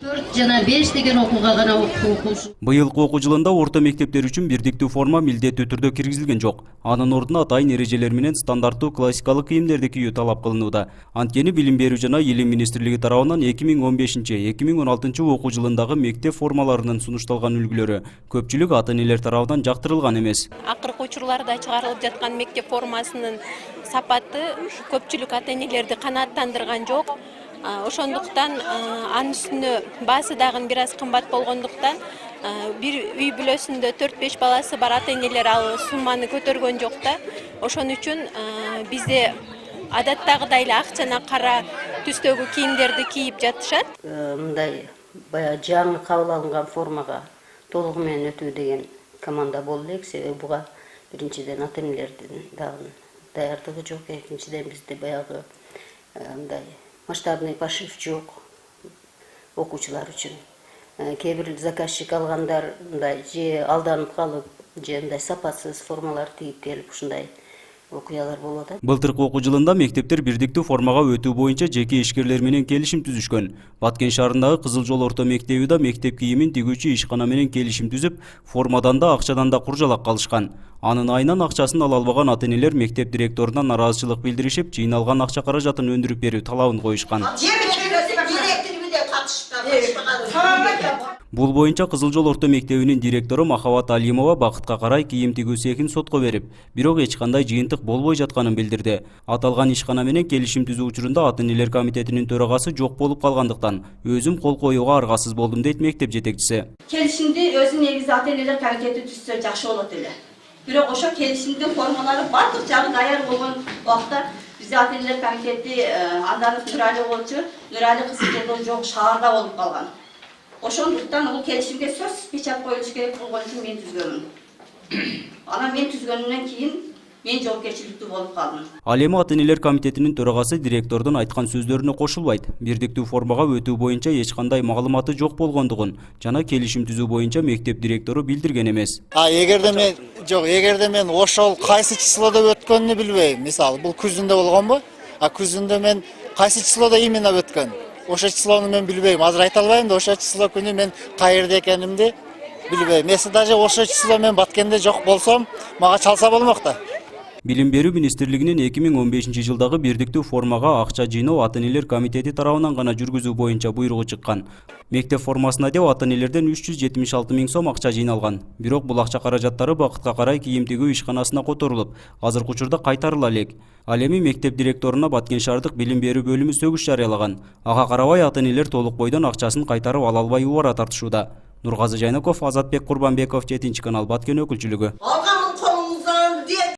4 жана 5 деген окууга гана окуучу. Быйылкы окуу жылында орто мектептер үчүн бирдиктүү форма милдеттүү түрдө киргизилген жок. Анын ордуна атайын эрежелер менен стандарттуу классикалык кийимдерди кийүү талап кылынууда. Анткени Билим берүү жана Илим министрлиги тарабынан 2015-2016 окуу жылындагы мектеп формаларынын сунушталган үлгүлөрү көпчүлүк ата-энелер тарабынан жактырылган эмес. Акыркы учурларда чыгарылып жаткан мектеп формасынын сапаты көпчүлүк ата-энелерди канааттандырган жок. Ошондуктан анын үстүнө баасы дагы бир аз кымбат болгондуктан бир үй бүлөсүндө 4-5 баласы бар ата-энелер ал сумманы көтөргөн жок да. Ошон үчүн бизде адаттагыдай эле ак жана кара түстөгү кийимдерди кийип жатышат. Мындай баягы жаңы кабыл алынган формага толугу менен өтүү деген команда болду элек. Себеби буга биринчиден ата-энелердин дагы даярдыгы жок, экинчиден бизде баягы мындай масштабный пошив жок окуучулар үчүн. Кээ бир заказчик алгандар мындай же алданып калып, же мындай сапатсыз формалар тигип келип ушундай окуялар болуп атат. Былтыркы окуу жылында мектептер бирдиктүү формага өтүү боюнча жеке ишкерлер менен келишим түзүшкөн. Баткен шаарындагы Кызыл Жол орто мектеби да мектеп кийимин тигүүчү ишкана менен келишим түзүп, формадан да акчадан да куржалак калышкан. Анын айынан акчасын ала албаган ата-энелер мектеп директоруна нараазычылык билдиришип, жыйналган акча каражатын өндүрүп берүү талабын коюшкан. Бул боюнча Кызыл Жол орто мектебинин директору Махабат Алимова бакытка карай кийим тигүү цехин сотко берип, бирок эч кандай жыйынтык болбой жатканын билдирди. Аталган ишкана менен келишим түзүү учурунда ата-энелер комитетинин төрагасы жок болуп калгандыктан өзүм кол коюуга аргасыз болдум дейт мектеп жетекчиси. Келишимди өзү негизи ата-энелер комитети түзсө жакшы болот эле. Бирок ошо келишимдин формалары бардык жагы даяр болгон убакта бизде ата-энелер комитети Анданов Нурали болчу, Нурали кызы жолдо жок, шаарда болуп калган. Ошондуктан бул келишимге сөзсүз печат коюлуш керек болгон үчүн мен түзгөнмүн. Анан мен түзгөндөн кийин мен жоопкерчиликтүү болуп калдым. Ал эми ата-энелер комитетинин төрагасы директордун айткан сөздөрүнө кошулбайт. Бирдиктүү формага өтүү боюнча эч кандай маалыматы жок болгондугун жана келишим түзүү боюнча мектеп директору билдирген эмес. Эгерде мен ошол кайсы числодо өткөнүн билбейм. Мисалы, бул күзүндө болгонбу? Күзүндө мен кайсы числодо именно өткөн? Ошо числону мен билбейм. Азыр айта албайм да, ошо число күнү мен кайерде экенимди билбейм. Эси даже ошо число мен Баткенде жок болсом, мага чалса болмок да. Билим берүү министрлигинин 2015 жылдагы бирдиктүү формага акча жыйноо ата-энелер комитети тарабынан гана жүргүзүү боюнча буйругу чыккан. Мектеп формасына деп ата-энелерден 376 000 сом акча жыйналган. Бирок бул акча каражаттары бакытка карай кийим тигүү ишканасына которулуп, азыркы учурда кайтарыла элек. Ал эми мектеп директоруна Баткен шаардык билим берүү бөлүмү сөгүш жарыялаган. Ага карабай ата-энелер толук бойдон акчасын кайтарып ала албай убара тартышууда. Нургазы Жайнаков, Азатбек Курбанбеков, 7 канал, Баткен өкүлчүлүгү.